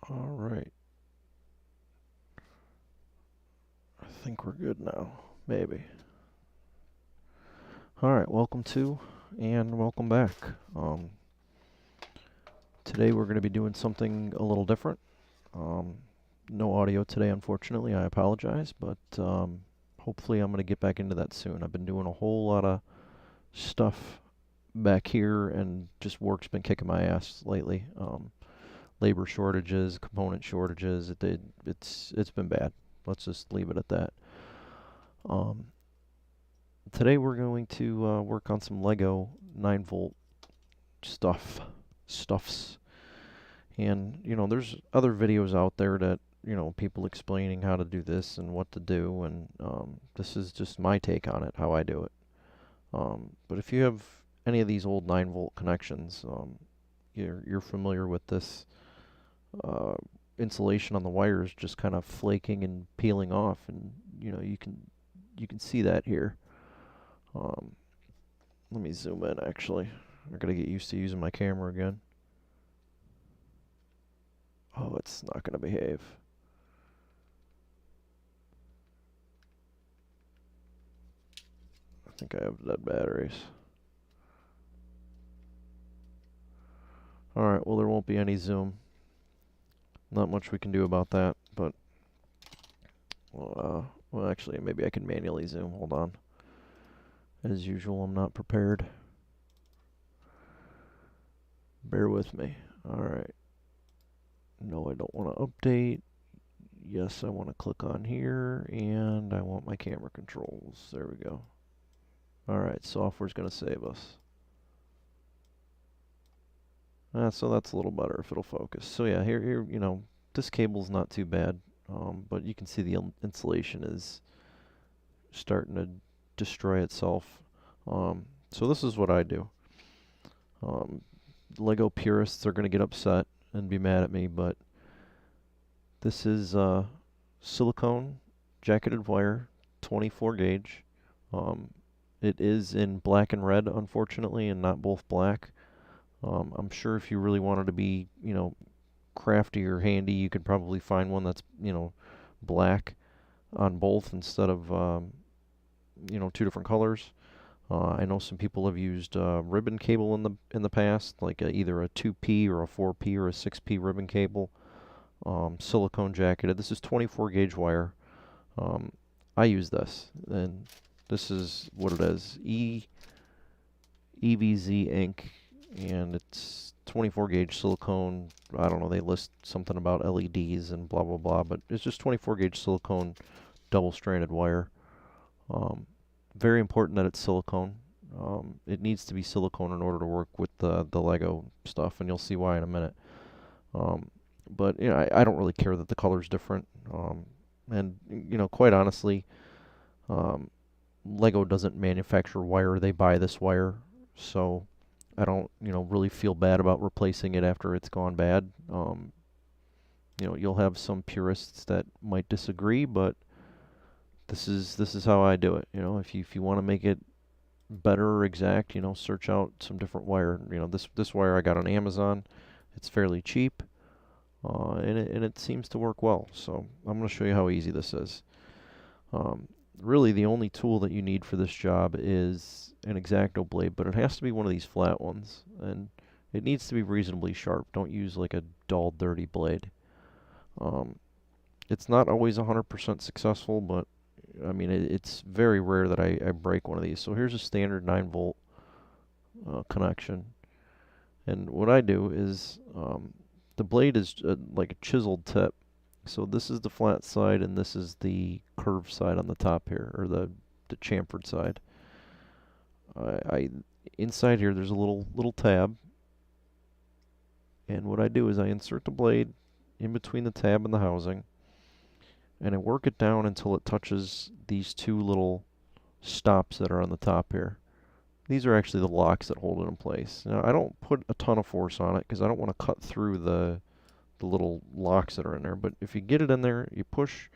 All right. I think we're good now. Maybe. All right. Welcome to and welcome back. Today we're going to be doing something a little different. Um, no audio today, unfortunately. I apologize, but hopefully I'm going to get back into that soon. I've been doing a whole lot of stuff back here, and just work's been kicking my ass lately. Labor shortages, component shortages. It's been bad. Let's just leave it at that. Um, Today we're going to work on some Lego 9-volt stuffs. And, there's other videos out there that, people explaining how to do this and what to do. And this is just my take on it, how I do it. But if you have any of these old 9-volt connections, you're familiar with this uh, insulation on the wires just kind of flaking and peeling off. And, you can see that here. Um, Let me zoom in actually. I gotta get used to using my camera again. Oh, it's not gonna behave. I think I have dead batteries. Alright, well there won't be any zoom. Not much we can do about that, but well actually maybe I can manually zoom. Hold on. As usual, I'm not prepared. Bear with me. Alright. No, I don't want to update. Yes, I want to click on here, and I want my camera controls. There we go. Alright, software's going to save us. So that's a little better if it'll focus. So yeah, here, this cable's not too bad, but you can see the insulation is starting to destroy itself. So this is what I do. Lego purists are going to get upset and be mad at me, but this is silicone jacketed wire, 24 gauge. It is in black and red, unfortunately, and not both black. I'm sure if you really wanted to be, crafty or handy, you could probably find one that's, black on both instead of, two different colors. I know some people have used ribbon cable in the past, like either a 2P or a 4P or a 6P ribbon cable. Silicone jacketed. This is 24 gauge wire. I use this, and this is what it is. EVZ ink, and it's 24 gauge silicone. I don't know, they list something about LEDs and blah blah blah, but it's just 24 gauge silicone double stranded wire. Very important that it's silicone. It needs to be silicone in order to work with the Lego stuff, and you'll see why in a minute. But I don't really care that the color's different. And quite honestly, Lego doesn't manufacture wire; they buy this wire, so I don't really feel bad about replacing it after it's gone bad. You'll have some purists that might disagree, but this is how I do it. If you want to make it better or exact, search out some different wire. This wire I got on Amazon. It's fairly cheap, and it seems to work well. So I'm going to show you how easy this is. Really, the only tool that you need for this job is an X-Acto blade, but it has to be one of these flat ones, and it needs to be reasonably sharp. Don't use like a dull, dirty blade. It's not always 100% successful, but I mean, it's very rare that I break one of these. So here's a standard 9-volt connection. And what I do is, the blade is like a chiseled tip. So this is the flat side, and this is the curved side on the top here, or the chamfered side. Inside here, there's a little tab. And what I do is I insert the blade in between the tab and the housing, and I work it down until it touches these two little stops that are on the top here. These are actually the locks that hold it in place. Now, I don't put a ton of force on it because I don't want to cut through the little locks that are in there. But if you get it in there, you push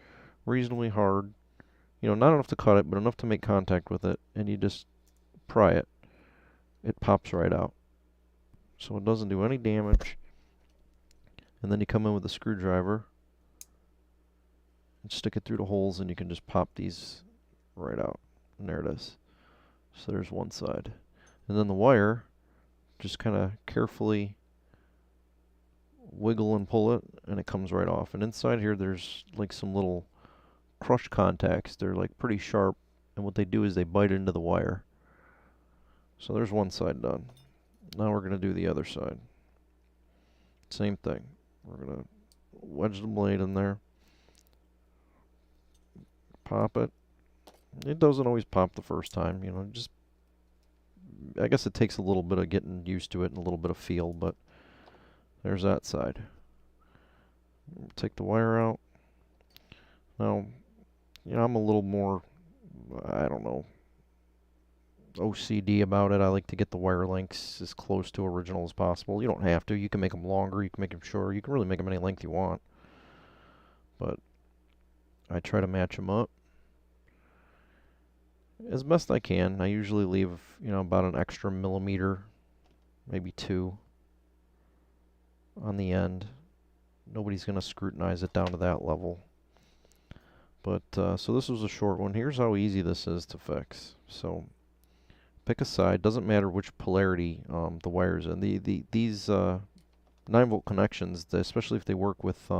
reasonably hard. Not enough to cut it, but enough to make contact with it, and you just pry it. It pops right out. So it doesn't do any damage. and then you come in with a screwdriver and stick it through the holes, and you can just pop these right out. And there it is. So there's one side. And then the wire, just kind of carefully wiggle and pull it, and it comes right off. And inside here there's like some little crush contacts. They're like pretty sharp, and what they do is they bite into the wire. So there's one side done. Now we're going to do the other side. Same thing. We're going to wedge the blade in there, pop it. It doesn't always pop the first time, you know, just, I guess it takes a little bit of getting used to it and a little bit of feel, but there's that side. Take the wire out. Now, you know, I'm a little more, I don't know, OCD about it. I like to get the wire lengths as close to original as possible. You don't have to. You can make them longer. You can make them shorter. You can really make them any length you want. But I try to match them up as best I can. I usually leave, you know, about an extra millimeter, maybe 2 on the end. Nobody's going to scrutinize it down to that level. But, so this was a short one. Here's how easy this is to fix. So, pick a side. Doesn't matter which polarity the wire's in. These 9-volt connections, especially if they work with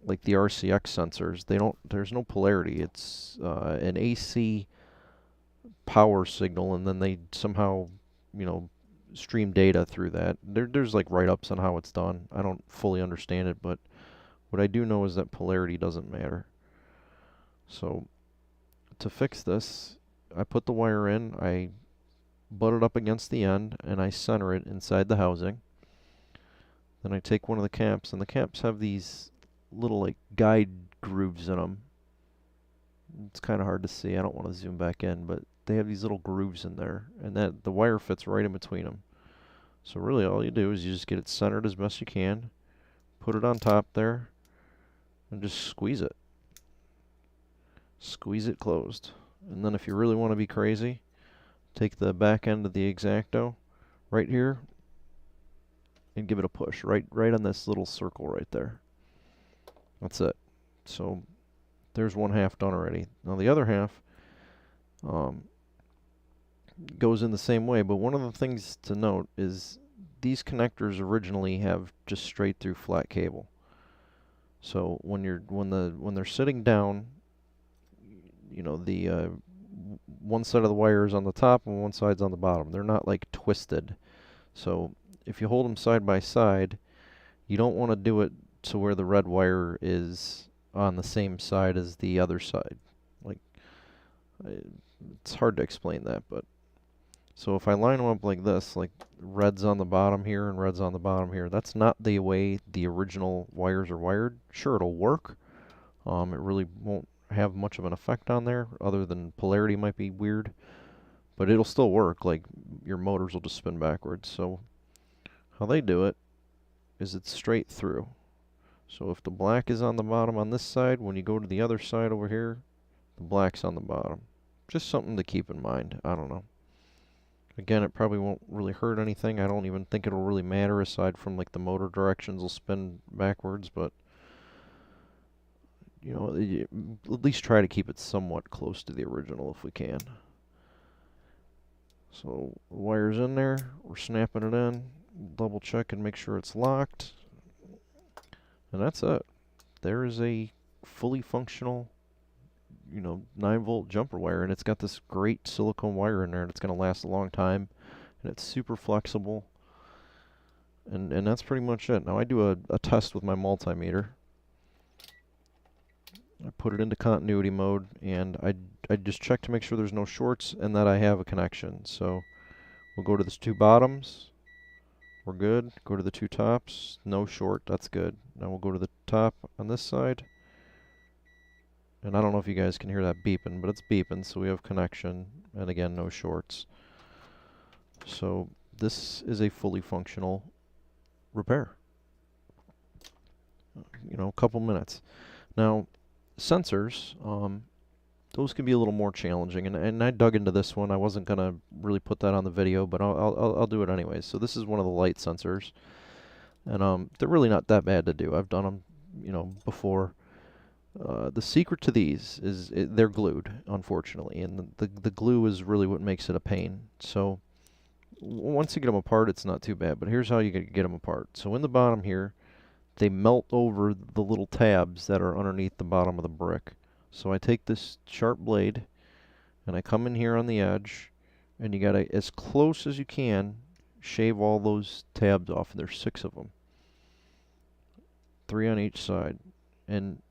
like the RCX sensors, there's no polarity. It's an AC power signal, and then they somehow, you know, stream data through that. There's like write-ups on how it's done. I don't fully understand it, but what I do know is that polarity doesn't matter. So to fix this, I put the wire in, I butt it up against the end, and I center it inside the housing. Then I take one of the caps, and the caps have these little like guide grooves in them. It's kind of hard to see. I don't want to zoom back in, but they have these little grooves in there, and that the wire fits right in between them. So really all you do is you just get it centered as best you can, put it on top there, and just squeeze it. Squeeze it closed. And then if you really want to be crazy, take the back end of the X-Acto right here and give it a push right on this little circle right there. That's it. So there's one half done already. Now the other half goes in the same way, but one of the things to note is these connectors originally have just straight through flat cable. So when they're sitting down, you know, the one side of the wire is on the top and one side's on the bottom. They're not like twisted. So if you hold them side by side, you don't want to do it to where the red wire is on the same side as the other side. Like, it's hard to explain that, but so if I line them up like this, like red's on the bottom here and red's on the bottom here, that's not the way the original wires are wired. Sure, it'll work. It really won't have much of an effect on there, other than polarity might be weird, but it'll still work. Like, your motors will just spin backwards. So how they do it is it's straight through. So if the black is on the bottom on this side, when you go to the other side over here, the black's on the bottom. Just something to keep in mind. I don't know. Again, it probably won't really hurt anything. I don't even think it'll really matter, aside from like the motor directions will spin backwards, but you know, at least try to keep it somewhat close to the original if we can. So the wire's in there, we're snapping it in, double check and make sure it's locked, and that's it. There is a fully functional, you know, 9-volt jumper wire, and it's got this great silicone wire in there, and it's going to last a long time, and it's super flexible, and that's pretty much it. Now I do a test with my multimeter. I put it into continuity mode, and I just check to make sure there's no shorts and that I have a connection. So we'll go to the 2 bottoms, we're good. Go to the 2 tops, no short, that's good. Now we'll go to the top on this side, and I don't know if you guys can hear that beeping, but it's beeping, so we have connection, and again, no shorts. So this is a fully functional repair. You know, a couple minutes. Now, sensors, those can be a little more challenging, and I dug into this one. I wasn't gonna really put that on the video, but I'll do it anyways. So this is one of the light sensors. And they're really not that bad to do. I've done them, before. The secret to these is they're glued, unfortunately, and the glue is really what makes it a pain. So once you get them apart, it's not too bad. But here's how you get them apart. So in the bottom here, they melt over the little tabs that are underneath the bottom of the brick. So I take this sharp blade and I come in here on the edge, and you gotta, as close as you can, shave all those tabs off. There's 6 of them, 3 on each side. And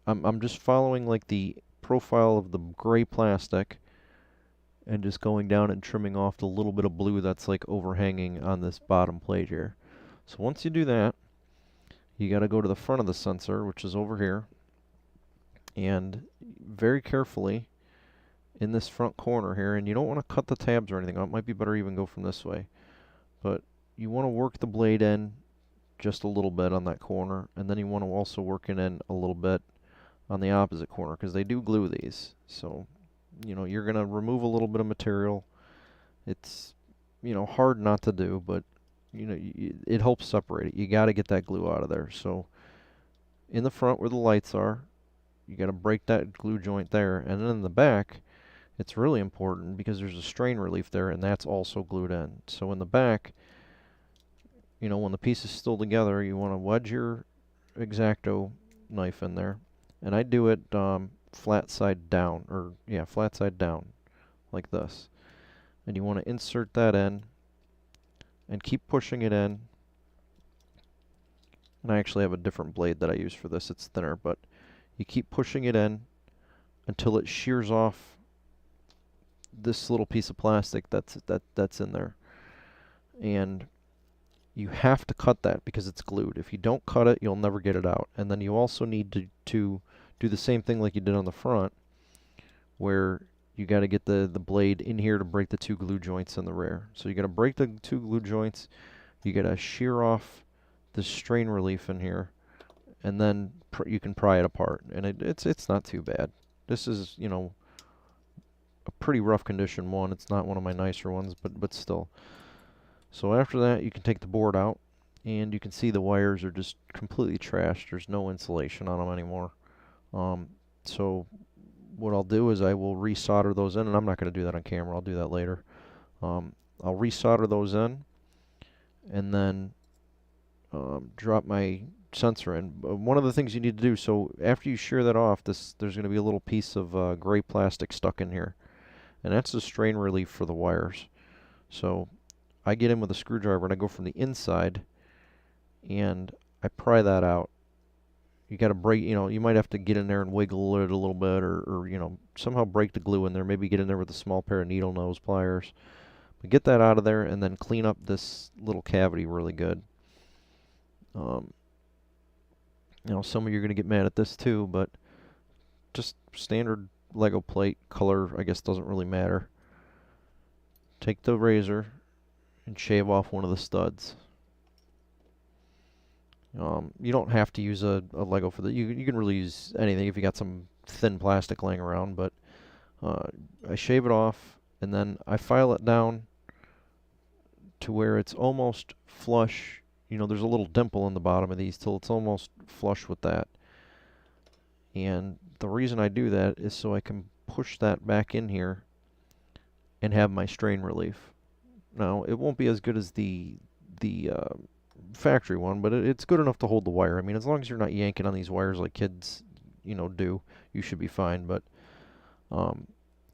I'm just following like the profile of the gray plastic and just going down and trimming off the little bit of blue that's like overhanging on this bottom plate here. So once you do that, you got to go to the front of the sensor, which is over here, and very carefully in this front corner here, and you don't want to cut the tabs or anything. It might be better even go from this way, but you want to work the blade in just a little bit on that corner, and then you want to also work it in a little bit on the opposite corner, because they do glue these. So you're going to remove a little bit of material. It's hard not to do, but it helps separate it. You got to get that glue out of there. So in the front where the lights are, you got to break that glue joint there, and then in the back, it's really important because there's a strain relief there, and that's also glued in. So in the back, when the piece is still together, you want to wedge your X-Acto knife in there, and I do it flat side down, flat side down, like this. And you want to insert that in and keep pushing it in. And I actually have a different blade that I use for this. It's thinner, but you keep pushing it in until it shears off this little piece of plastic that's in there. And you have to cut that because it's glued. If you don't cut it, you'll never get it out. And then you also need to do the same thing like you did on the front, where you got to get the blade in here to break the 2 glue joints in the rear. So you got to break the 2 glue joints, you got to shear off the strain relief in here, and then you can pry it apart. And it's not too bad. This is, a pretty rough condition one. It's not one of my nicer ones, but still. So after that, you can take the board out, and you can see the wires are just completely trashed. There's no insulation on them anymore. So what I'll do is I will resolder those in, and I'm not going to do that on camera. I'll do that later. I'll resolder those in, and then drop my sensor in. One of the things you need to do, so after you shear that off, there's going to be a little piece of gray plastic stuck in here, and that's the strain relief for the wires. So I get in with a screwdriver and I go from the inside and I pry that out. You got to break, you might have to get in there and wiggle it a little bit, or somehow break the glue in there. Maybe get in there with a small pair of needle nose pliers. But get that out of there and then clean up this little cavity really good. Some of you are going to get mad at this too, but just standard Lego plate color, I guess, doesn't really matter. Take the razor and shave off one of the studs. You don't have to use a Lego for that. You can really use anything if you got some thin plastic laying around, but I shave it off, and then I file it down to where it's almost flush. There's a little dimple in the bottom of these till it's almost flush with that. And the reason I do that is so I can push that back in here and have my strain relief. Now, it won't be as good as the factory one, but it's good enough to hold the wire. I mean, as long as you're not yanking on these wires like kids, do, you should be fine. But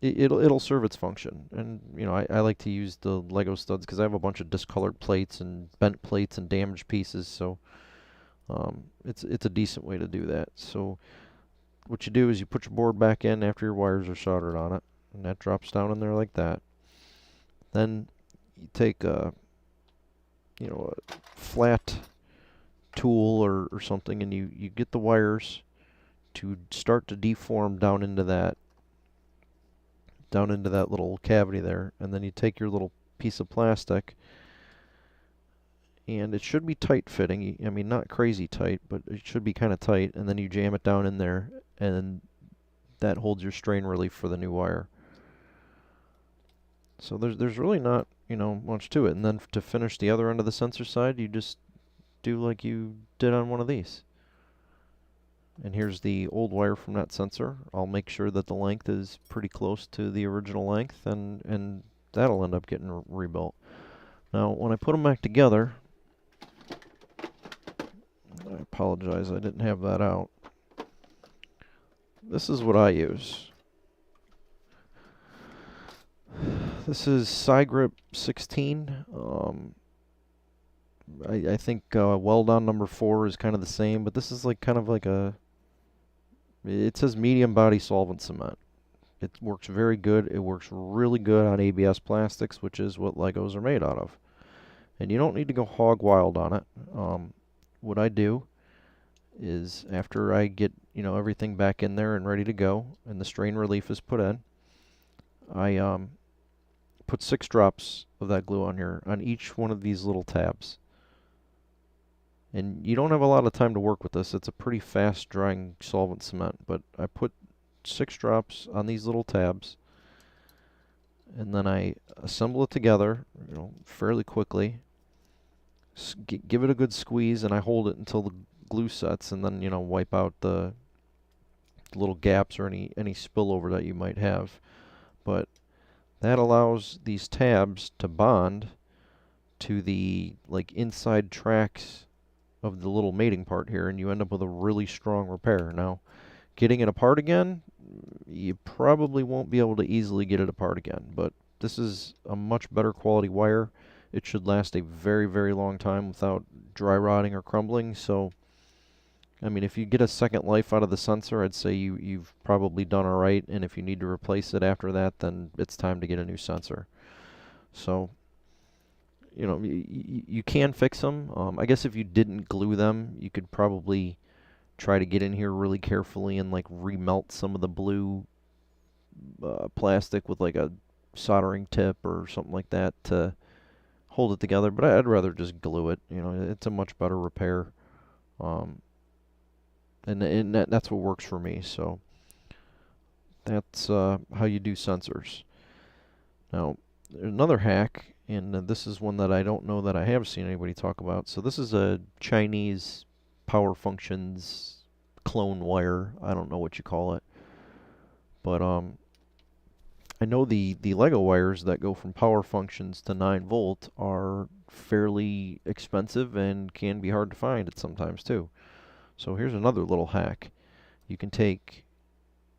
it'll serve its function. And I like to use the Lego studs because I have a bunch of discolored plates and bent plates and damaged pieces. So it's a decent way to do that. So what you do is you put your board back in after your wires are soldered on it, and that drops down in there like that. Then you take a flat tool or something, and you get the wires to start to deform down into that little cavity there, and then you take your little piece of plastic, and it should be tight fitting. I mean, not crazy tight, but it should be kind of tight, and then you jam it down in there, and that holds your strain relief for the new wire. So there's really not much to it. And then to finish the other end of the sensor side, you just do like you did on one of these. And here's the old wire from that sensor. I'll make sure that the length is pretty close to the original length, and that'll end up getting rebuilt. Now, when I put them back together, I apologize, I didn't have that out. This is what I use. This is Scigrip 16. I think weld-on number 4 is kind of the same, but this is like kind of like a, it says medium body solvent cement. It works very good. It works really good on ABS plastics, which is what Legos are made out of. And you don't need to go hog wild on it. What I do is after I get, everything back in there and ready to go, and the strain relief is put in, I put 6 drops of that glue on here on each one of these little tabs. And you don't have a lot of time to work with this. It's a pretty fast drying solvent cement, but I put 6 drops on these little tabs, and then I assemble it together, fairly quickly. Give it a good squeeze, and I hold it until the glue sets, and then wipe out the little gaps or any spillover that you might have. But that allows these tabs to bond to the inside tracks of the little mating part here, and you end up with a really strong repair. Now, getting it apart again, you probably won't be able to easily get it apart again, but this is a much better quality wire. It should last a very, very long time without dry rotting or crumbling. So, I mean, if you get a second life out of the sensor, I'd say you've probably done all right, and if you need to replace it after that, then it's time to get a new sensor. So, you can fix them. I guess if you didn't glue them, you could probably try to get in here really carefully and remelt some of the blue plastic with a soldering tip or something like that to hold it together. But I'd rather just glue it. It's a much better repair, and that's what works for me. So that's how you do sensors. Now, another hack. And this is one that I don't know that I have seen anybody talk about. So this is a Chinese Power Functions clone wire. I don't know what you call it. But I know the Lego wires that go from Power Functions to 9 volt are fairly expensive and can be hard to find at sometimes too. So here's another little hack. You can take,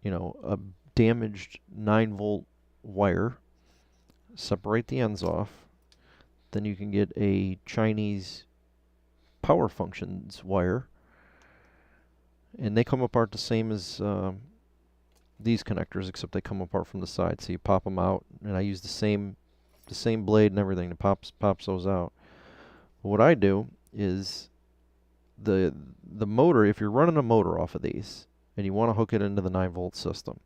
a damaged 9 volt wire, separate the ends off, then you can get a Chinese Power Functions wire, and they come apart the same as these connectors, except they come apart from the side. So you pop them out, and I use the same blade and everything to pops those out. But what I do is the motor, if you're running a motor off of these and you want to hook it into the 9 volt system,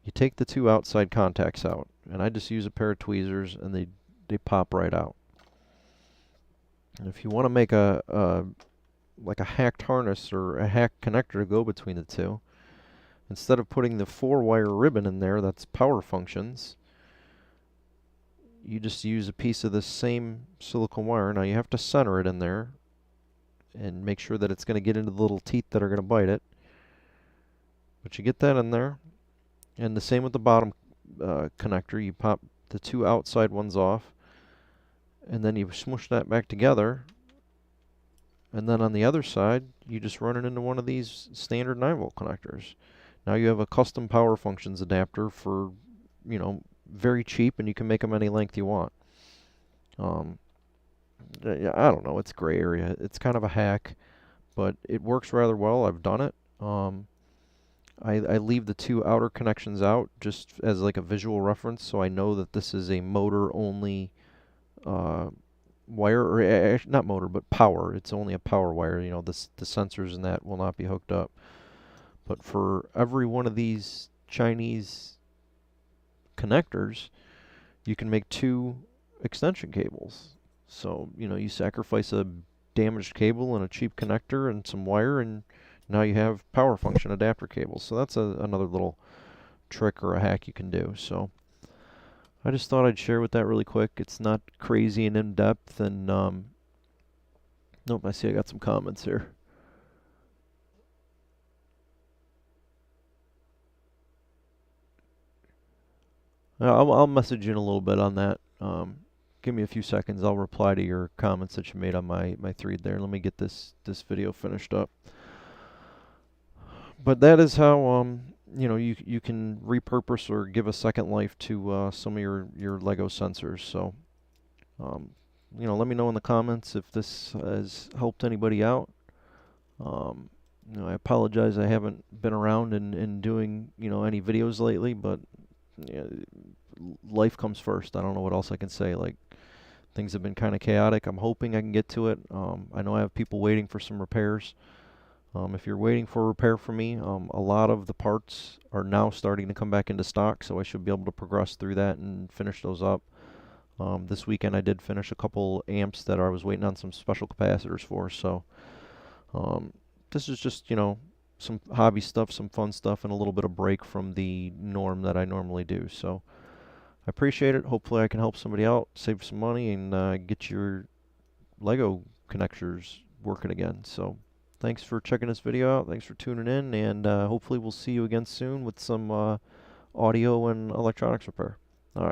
you take the 2 outside contacts out, and I just use a pair of tweezers, and they pop right out. And if you want to make a hacked harness or a hacked connector to go between the two, instead of putting the 4-wire ribbon in there that's Power Functions, you just use a piece of the same silicone wire. Now you have to center it in there and make sure that it's going to get into the little teeth that are going to bite it. But you get that in there. And the same with the bottom connector. You pop the 2 outside ones off, and then you smush that back together. And then on the other side, you just run it into one of these standard 9 volt connectors. Now you have a custom Power Functions adapter for, very cheap, and you can make them any length you want. I don't know. It's gray area. It's kind of a hack, but it works rather well. I've done it. I leave the 2 outer connections out just as a visual reference, so I know that this is a motor-only wire, or not motor, but power. It's only a power wire. The sensors and that will not be hooked up. But for every one of these Chinese connectors, you can make 2 extension cables. So, you sacrifice a damaged cable and a cheap connector and some wire, and now you have Power Function adapter cables. So that's another little trick or a hack you can do. So I just thought I'd share with that really quick. It's not crazy and in-depth, and Nope, I see I got some comments here. I'll message you in a little bit on that. Give me a few seconds. I'll reply to your comments that you made on my thread there. Let me get this video finished up. But that is how you know, you can repurpose or give a second life to some of your Lego sensors. So you know, let me know in the comments if this has helped anybody out. You know, I apologize I haven't been around and doing, you know, any videos lately, but yeah, life comes first. I don't know what else I can say. Like, things have been kind of chaotic. I'm hoping I can get to it. I know I have people waiting for some repairs. If you're waiting for a repair from me, a lot of the parts are now starting to come back into stock, so I should be able to progress through that and finish those up. This weekend I did finish a couple amps that I was waiting on some special capacitors for, so this is just, you know, some hobby stuff, some fun stuff, and a little bit of break from the norm that I normally do. So I appreciate it. Hopefully I can help somebody out, save some money, and get your Lego connectors working again. So thanks for checking this video out. Thanks for tuning in, and hopefully we'll see you again soon with some audio and electronics repair.